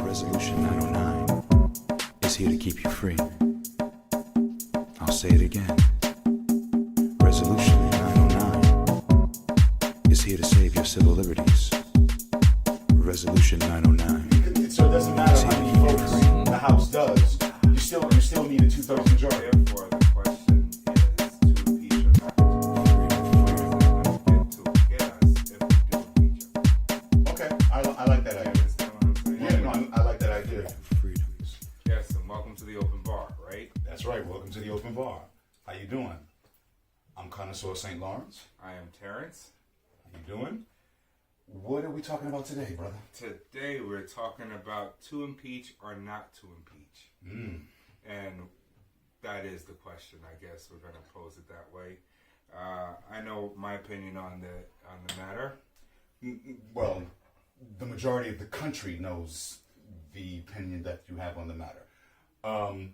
Resolution 909 is here to keep you free. I'll say it again. Resolution 909 is here to save your civil liberties. Resolution 909. So it doesn't matter how many votes the House does. You still need a 2/3 majority. Therefore, the question is to impeach or not to get us if we do impeach him. Okay, I like that idea. Understand what I'm saying? Yeah, no, I like that idea. Freedoms. Yes, and welcome to the open bar, right? That's right. Welcome to the open bar. How you doing? I'm Connoisseurs St. Lawrence. I am Terrence. How you doing? What are we talking about today, brother? Today we're talking about to impeach or not to impeach. And that is the question, I guess. We're going to pose it that way. I know my opinion on the matter. Well, the majority of the country knows the opinion that you have on the matter. I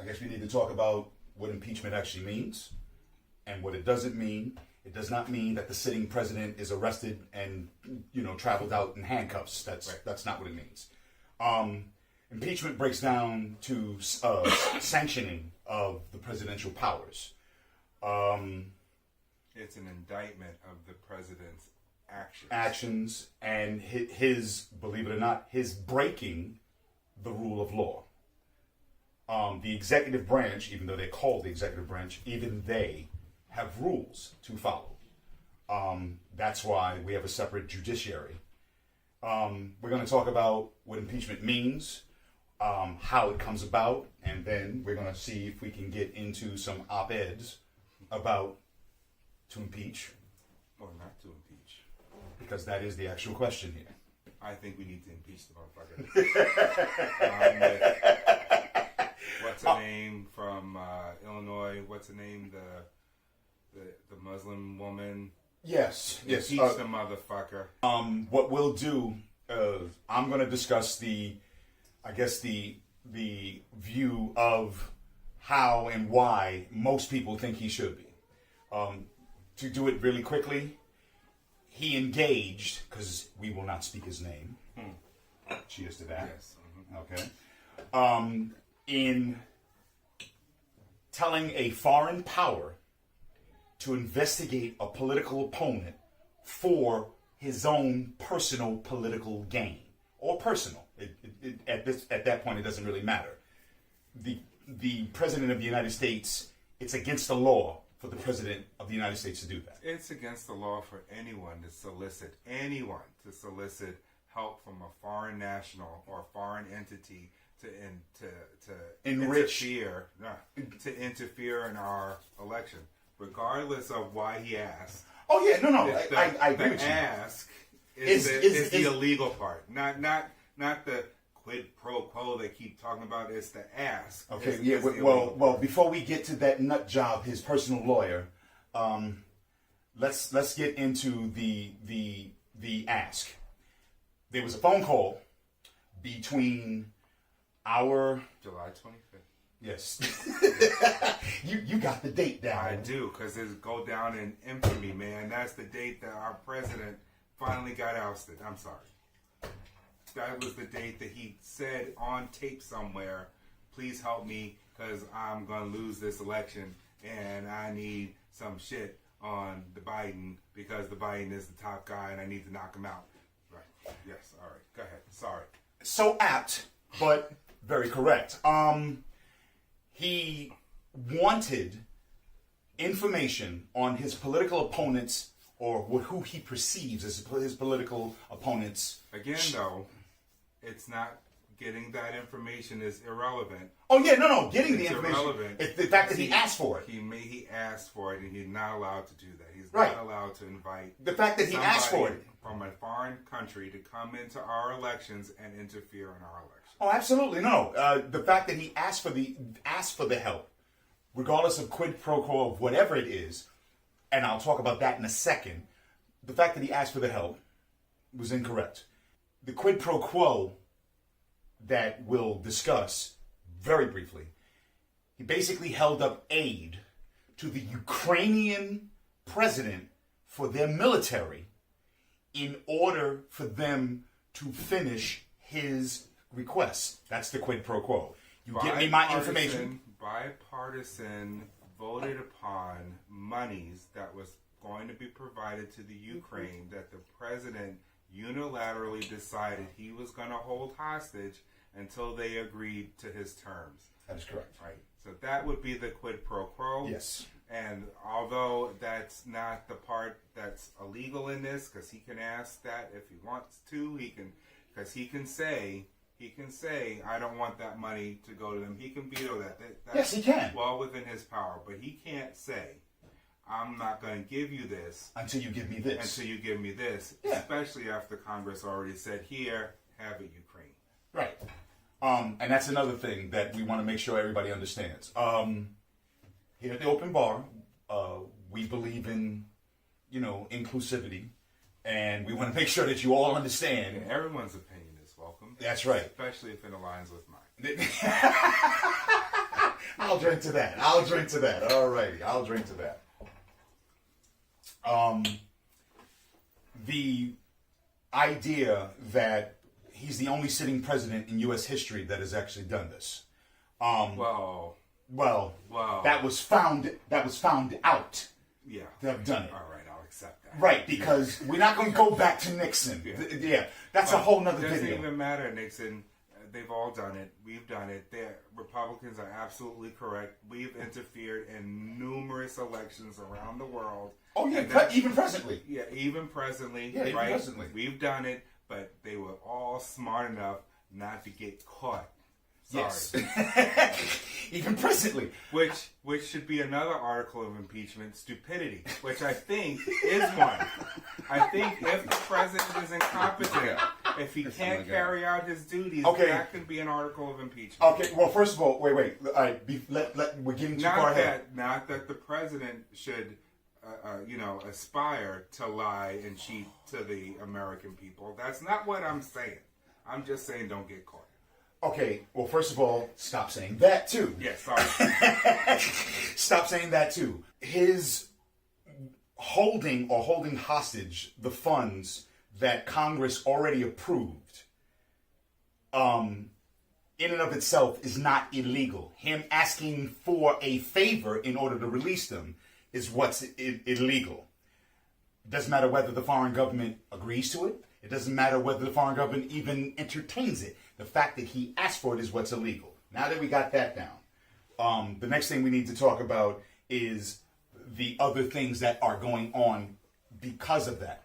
guess we need to talk about what impeachment actually means and what it doesn't mean. It does not mean that the sitting president is arrested and, traveled out in handcuffs. That's not what it means. Impeachment breaks down to sanctioning of the presidential powers. It's an indictment of the president's actions. Actions and his, believe it or not, his breaking the rule of law. The executive branch, even though they're called the executive branch, even they have rules to follow. That's why we have a separate judiciary. We're going to talk about what impeachment means, how it comes about, and then we're going to see if we can get into some op-eds about to impeach, Or not to impeach. because that is the actual question here. I think we need to impeach the motherfucker. What's her name from Illinois? What's her name? The Muslim woman. Yes. Impeach the motherfucker. What we'll do, I'm going to discuss the view of how and why most people think he should be. To do it really quickly, he engaged, because we will not speak his name. Cheers to that. Yes. Okay. In telling a foreign power to investigate a political opponent for his own personal political gain, or personal. At that point, it doesn't really matter. The president of the United States, it's against the law for the president of the United States to do that. It's against the law for anyone to solicit help from a foreign national or foreign entity to Enrich. interfere in our election, regardless of why he asked. Oh yeah, no, I agree with the you. ask is the illegal part, not the quid pro quo they keep talking about. It's the ask. Okay, is the well, before we get to that nut job, his personal lawyer, let's get into the ask. There was a phone call between our July 25th. Yes, you got the date down. I do, because it go down in infamy, man. That's the date that our president finally got ousted. I'm sorry. That was the date that he said on tape somewhere, please help me because I'm going to lose this election and I need some shit on the Biden because the Biden is the top guy and I need to knock him out. Right. Yes. All right. Go ahead. Sorry. So apt, but very correct. He wanted information on his political opponents or who he perceives as his political opponents. Again, though, it's not getting that information is irrelevant. Oh yeah, no, getting It's the information. irrelevant. It's the fact that he asked for it. He asked for it, and he's not allowed to do that. He's Right. not allowed to invite The fact that he asked for somebody it. from a foreign country to come into our elections and interfere in our elections. Oh, absolutely no. The fact that he asked for the help, regardless of quid pro quo of whatever it is, and I'll talk about that in a second. The fact that he asked for the help was incorrect. The quid pro quo that we'll discuss very briefly, he basically held up aid to the Ukrainian president for their military in order for them to finish his requests. That's the quid pro quo. You give me my information. Bipartisan voted upon monies that was going to be provided to the Ukraine that the president unilaterally decided he was going to hold hostage until they agreed to his terms. That is correct. Right. So that would be the quid pro quo. Yes. And although that's not the part that's illegal in this, because he can ask that if he wants to, because he can say, I don't want that money to go to them. He can veto that. That's Yes, he can. well within his power. But he can't say, I'm not going to give you this. Until you give me this. Yeah. Especially after Congress already said, here, have it, Ukraine. Right. And that's another thing that we want to make sure everybody understands. Here at the Open Bar, we believe in, inclusivity. And we want to make sure that you all understand. Yeah, everyone's opinion is welcome. That's right. Especially if it aligns with mine. I'll drink to that. All righty. I'll drink to that. The idea that he's the only sitting president in U.S. history that has actually done this. Well, that was found out. Yeah. To have done it. All right, I'll accept that. Right, because we're not going to go back to Nixon. Yeah, that's a whole nother video. It doesn't even matter, Nixon. They've all done it. We've done it. The Republicans are absolutely correct. We've interfered in numerous elections around the world. Oh, yeah, even presently. Yeah, even presently. Yeah, even right? presently. We've done it, but they were all smart enough not to get caught. Sorry. Yes. Even presently. Which should be another article of impeachment, stupidity, which I think is one. I think if the president is incompetent, if he can't carry out his duties, that could be an article of impeachment. Okay, well, first of all, wait. All right, we're getting too far ahead. Not that the president should, aspire to lie and cheat to the American people. That's not what I'm saying. I'm just saying don't get caught. Okay, well, first of all, stop saying that, too. Yes, sorry. Stop saying that, too. His holding hostage the funds that Congress already approved, in and of itself, is not illegal. Him asking for a favor in order to release them is what's illegal. It doesn't matter whether the foreign government agrees to it. It doesn't matter whether the foreign government even entertains it. The fact that he asked for it is what's illegal. Now that we got that down, the next thing we need to talk about is the other things that are going on because of that.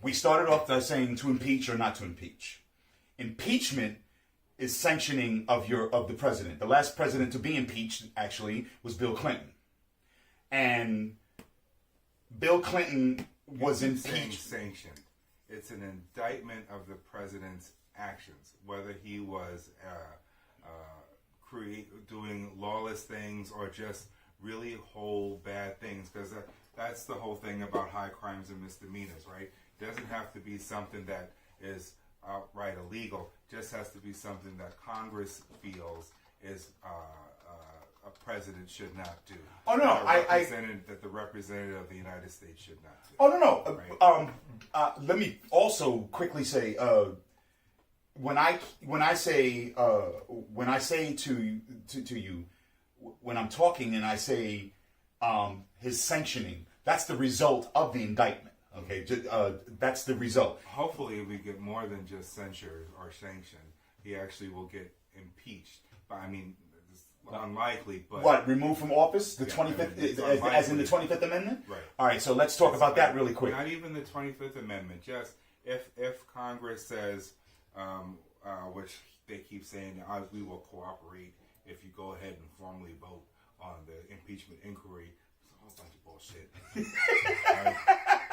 We started off by saying to impeach or not to impeach. Impeachment is sanctioning of the president. The last president to be impeached, actually, was Bill Clinton. And Bill Clinton was impeached. Sanctioned. It's an indictment of the president's actions, whether he was doing lawless things or just really whole bad things, because that's the whole thing about high crimes and misdemeanors, right? It doesn't have to be something that is outright illegal. It just has to be something that Congress feels is a president should not do. Oh no, that the representative of the United States should not do. Oh no. Right? Let me also quickly say, when I say to you, when I'm talking and I say his sanctioning, that's the result of the indictment. Okay, that's the result. Hopefully, we get more than just censure or sanction. He actually will get impeached. But I mean, it's unlikely. But what, removed from office? The 25th, as in the 25th Amendment? Right. All right. So let's talk about that really quick. Not even the 25th Amendment. Just if Congress says, which they keep saying, we will cooperate if you go ahead and formally vote on the impeachment inquiry. It's a whole bunch of bullshit. Right?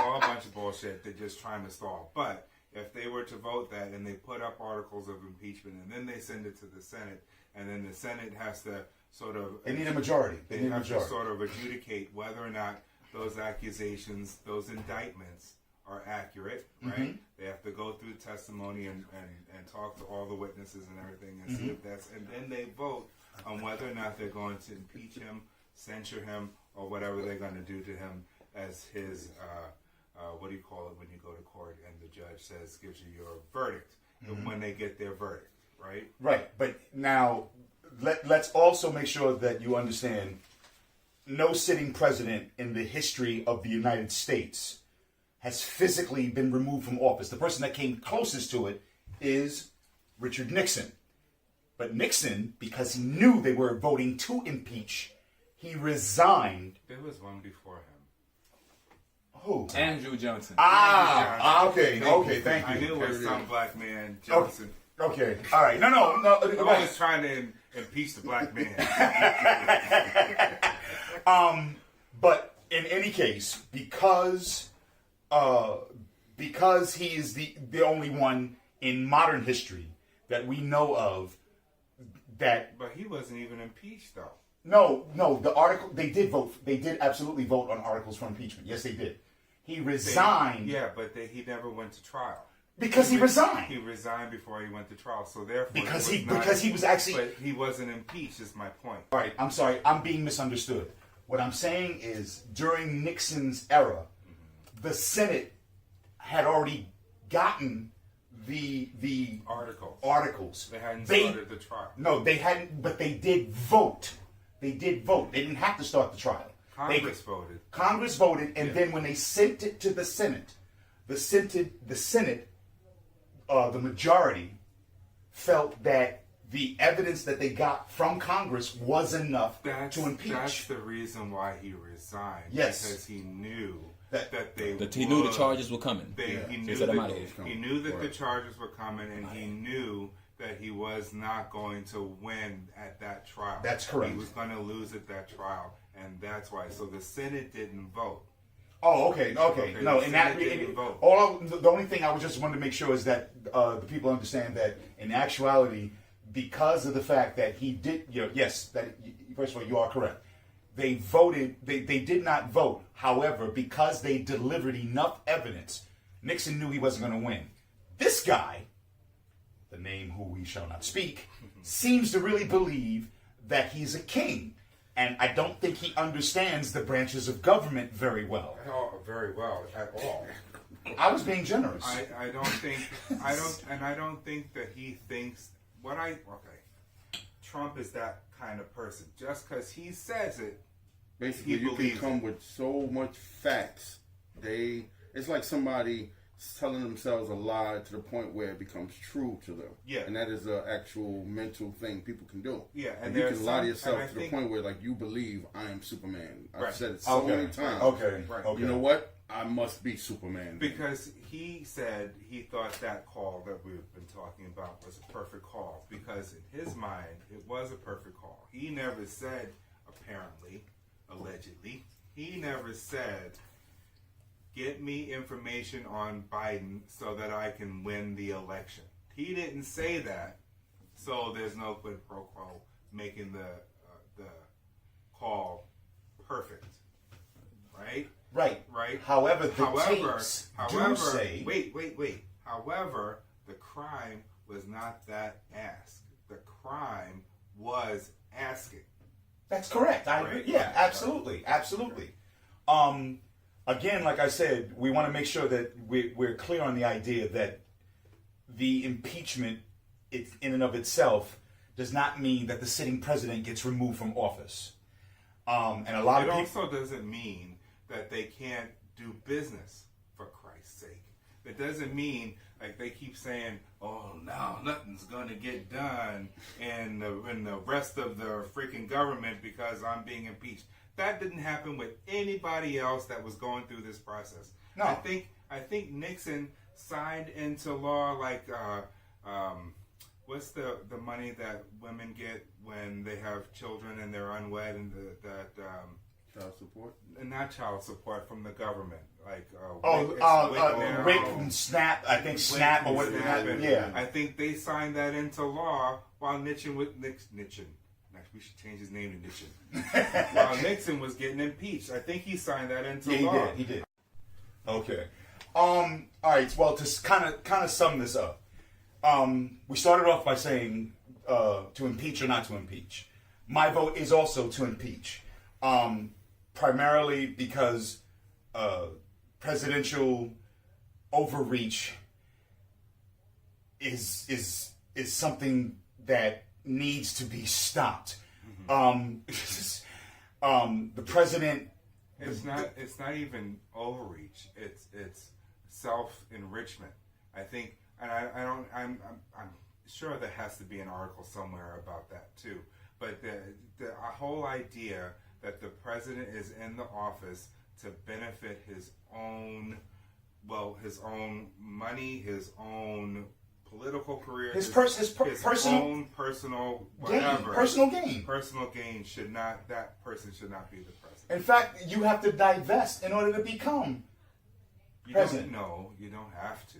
All a bunch of bullshit. They're just trying to stall. But if they were to vote that and they put up articles of impeachment and then they send it to the Senate, and then the Senate has to sort of... They need a majority. They have to sort of adjudicate whether or not those accusations, those indictments are accurate, right? Mm-hmm. They have to go through testimony and talk to all the witnesses and everything and see if that's... And then they vote on whether or not they're going to impeach him, censure him, or whatever they're going to do to him as his... what do you call it when you go to court and the judge gives you your verdict? when they get their verdict, right? Right, but now let's also make sure that you understand no sitting president in the history of the United States has physically been removed from office. The person that came closest to it is Richard Nixon. But Nixon, because he knew they were voting to impeach, he resigned. There was one before him. Who? Andrew Johnson. Okay, thank you. I knew it was some black man, Johnson. Okay, all right. No. I was trying to impeach the black man. But in any case, because he is the only one in modern history that we know of that. But he wasn't even impeached, though. No. The article they did vote. They did absolutely vote on articles for impeachment. Yes, they did. He resigned. He never went to trial. Because he resigned. He resigned before he went to trial. So therefore, because he was actually. But he wasn't impeached. Is my point. All right. I'm sorry. I'm being misunderstood. What I'm saying is, during Nixon's era, the Senate had already gotten the articles. They hadn't started the trial. No, they hadn't. But they did vote. They didn't have to start the trial. Congress voted. Congress voted, and then when they sent it to the Senate, the majority felt that the evidence that they got from Congress was enough to impeach. That's the reason why he resigned. Yes, because he knew he knew the charges were coming. He knew that the charges were coming, and he knew that he was not going to win at that trial. That's correct. He was going to lose at that trial, and that's why. So the Senate didn't vote. Oh, okay. No, in that the only thing I just wanted to make sure is that the people understand that in actuality, because of the fact that he did, first of all, you are correct. They voted. They did not vote. However, because they delivered enough evidence, Nixon knew he wasn't going to win. This guy, the name who we shall not speak, seems to really believe that he's a king. And I don't think he understands the branches of government very well. Very well at all. I was being generous. I don't think that he thinks Trump is that kind of person. Just because he says it, basically you can come with so much facts. It's like somebody telling themselves a lie to the point where it becomes true to them. Yeah. And that is an actual mental thing people can do. Yeah. And you can lie to yourself to the point where you believe I am Superman. I've said it so many times. Okay. Right. You know what? I must be Superman. Because he said he thought that call that we've been talking about was a perfect call. Because in his mind, it was a perfect call. He never said, apparently, allegedly, he never said, get me information on Biden so that I can win the election. He didn't say that, so there's no quid pro quo making the call perfect, right? Right. However, tapes do say. Wait. However, the crime was not that ask. The crime was asking. That's correct. I agree. Yeah, absolutely. Again, like I said, we want to make sure that we're clear on the idea that the impeachment, in and of itself, does not mean that the sitting president gets removed from office. And a lot of people. It also doesn't mean that they can't do business, for Christ's sake. It doesn't mean, like they keep saying, oh, now nothing's going to get done in the rest of the freaking government because I'm being impeached. That didn't happen with anybody else that was going through this process. No. I think Nixon signed into law what's the money that women get when they have children and they're unwed and child support? Not child support from the government. Rape and SNAP. I think SNAP or whatever. Yeah. I think they signed that into law while Nixon. We should change his name to Nixon. While Nixon was getting impeached, I think he signed that into law. He did. Okay. All right. Well, to kind of sum this up, we started off by saying to impeach or not to impeach. My vote is also to impeach, primarily because presidential overreach is something that needs to be stopped. The president. It's not even overreach. It's self-enrichment. I think, and I'm sure there has to be an article somewhere about that too. But the whole idea that the president is in the office to benefit his own money, his own political career, his own personal whatever, personal gain. Personal gain that person should not be the president. In fact, you have to divest in order to become president. No, you don't have to.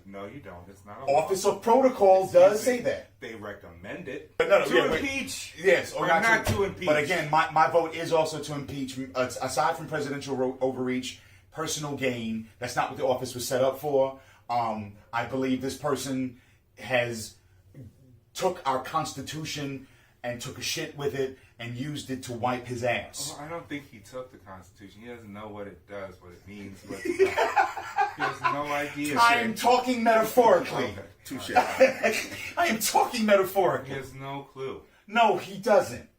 No, you don't. It's not a Office law. of Protocol does say that. They recommend it to impeach. Yes, or not to impeach. But again, my vote is also to impeach. Aside from presidential overreach, personal gain. That's not what the office was set up for. I believe this person took our Constitution and took a shit with it and used it to wipe his ass. Well, I don't think he took the Constitution. He doesn't know what it does, what it means, what it does. He has no idea. I am talking metaphorically. Okay. Touche. I am talking metaphorically. He has no clue. No, he doesn't.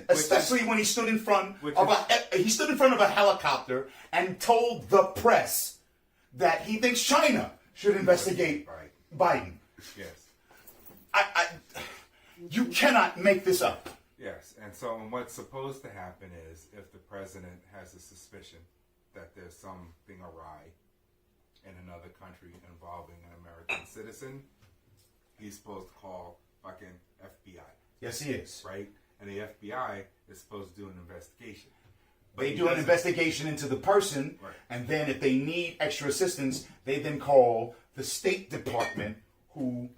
Especially when he stood in front of a helicopter and told the press that he thinks China should investigate Biden. Yes. You cannot make this up. Yes, and so what's supposed to happen is if the president has a suspicion that there's something awry in another country involving an American citizen, he's supposed to call fucking FBI. Yes, he is. Right? And the FBI is supposed to do an investigation. They do an investigation into the person, and then if they need extra assistance, they then call the State Department, who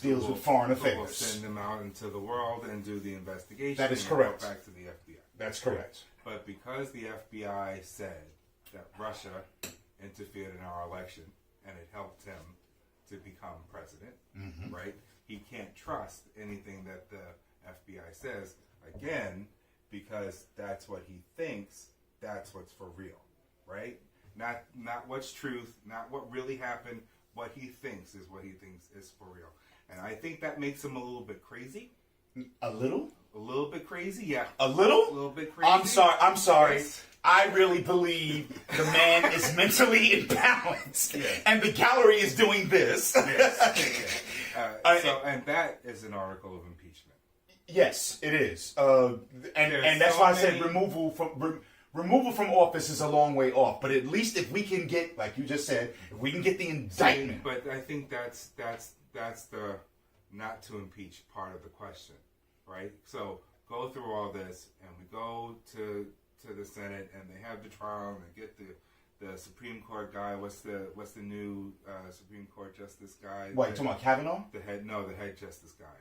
deals with foreign affairs. Who will send them out into the world and do the investigation. That is and correct. Go back to the FBI. That's correct. But because the FBI said that Russia interfered in our election and it helped him to become president, right? He can't trust anything that the FBI says, again, because that's what he thinks, that's what's for real, right? Not what's truth, not what really happened. What he thinks is what he thinks is for real. And I think that makes him a little bit crazy. A little? A little bit crazy, yeah. A little? A little bit crazy. I'm sorry. Yes. I really believe the man is mentally imbalanced. Yes. And the gallery is doing this. Yes. And that is an article of impeachment. Yes, it is. And that's why I said removal from office is a long way off. But at least if we can get, like you just said, if we can get the indictment. But I think that's the not to impeach part of the question, right? So go through all this, and we go to the Senate, and they have the trial, and they get the Supreme Court guy. What's the new Supreme Court justice guy? What, you talking about Kavanaugh? The head justice guy.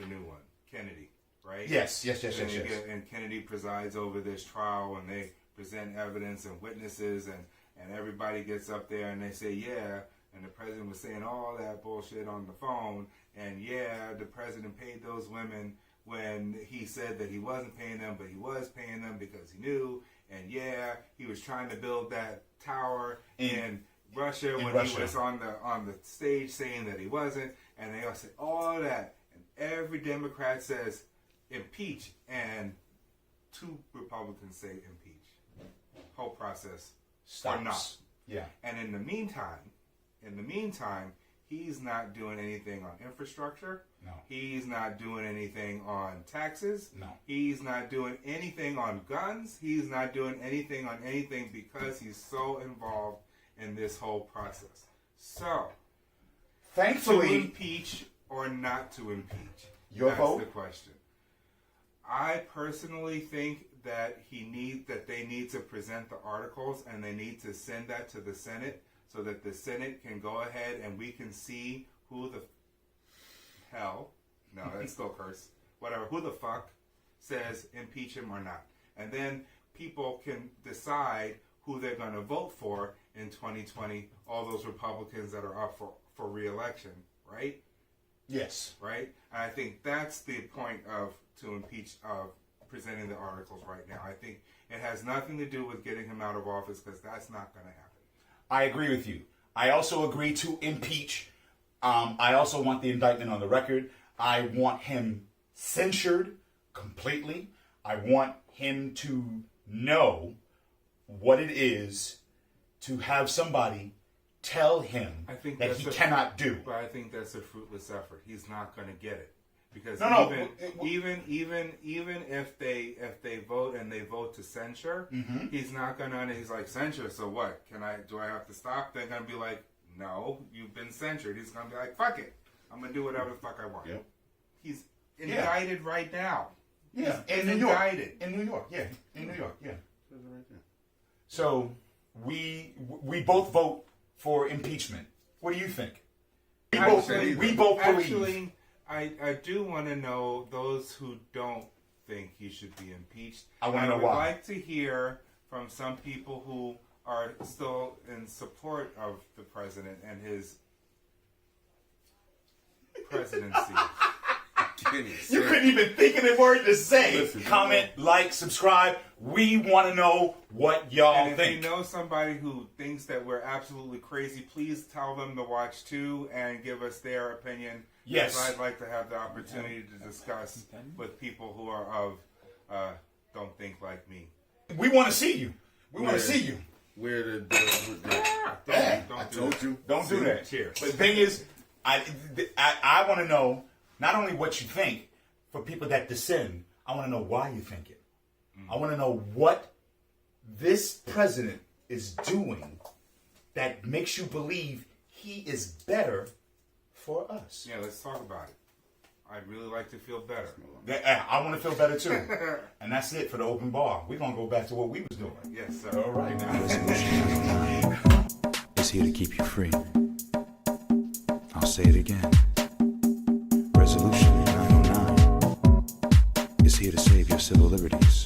The new one, Kennedy. Right? Yes. And Kennedy presides over this trial, and they present evidence and witnesses, and everybody gets up there and they say, yeah, and the president was saying all that bullshit on the phone, and yeah, the president paid those women when he said that he wasn't paying them, but he was paying them because he knew, and yeah, he was trying to build that tower in Russia when he was on the stage saying that he wasn't, and they all say all that, and every Democrat says, impeach, and 2 Republicans say impeach. Whole process stops. Or not. Yeah. And in the meantime, he's not doing anything on infrastructure. No. He's not doing anything on taxes. No. He's not doing anything on guns. He's not doing anything on anything because he's so involved in this whole process. So, thankfully, to impeach or not to impeach? Your vote? That's the question. I personally think that they need to present the articles, and they need to send that to the Senate so that the Senate can go ahead and we can see who the hell, no, that's still curse, whatever, who the fuck says impeach him or not. And then people can decide who they're going to vote for in 2020, all those Republicans that are up for re-election, right? Yes. Right? And I think that's the point of presenting the articles right now. I think it has nothing to do with getting him out of office, because that's not going to happen. I agree with you. I also agree to impeach I also want the indictment on the record. I want him censured completely. I want him to know what it is to have somebody tell him that he cannot do. But I think that's a fruitless effort. He's not going to get it. Because even if they vote and they vote to censure, he's not gonna. He's like, censure. So what? Do I have to stop? They're gonna be like, no, you've been censured. He's gonna be like, fuck it, I'm gonna do whatever the fuck I want. Yep. He's indicted right now. Yeah, in New indicted. York. In New York, yeah, in New York, yeah. So we both vote for impeachment. What do you think? We both believe. I do want to know those who don't think he should be impeached. I want to know why. I would like to hear from some people who are still in support of the president and his presidency. You couldn't even think of the word to say. Comment, like, subscribe. We want to know what y'all think. If you know somebody who thinks that we're absolutely crazy, please tell them to watch too and give us their opinion. Yes. Because I'd like to have the opportunity to discuss with people who are of don't think like me. We want to see you. We want to see you. Where I told you. Don't do that. Cheers. But the thing is, I want to know not only what you think, for people that dissent, I want to know why you think it. I want to know what this president is doing that makes you believe he is better for us. Yeah, let's talk about it. I'd really like to feel better. I want to feel better too. And that's it for the open bar. We're going to go back to what we was doing. Yes, sir. All right, now. Resolution 909 is here to keep you free. I'll say it again. Resolution 909 is here to save your civil liberties.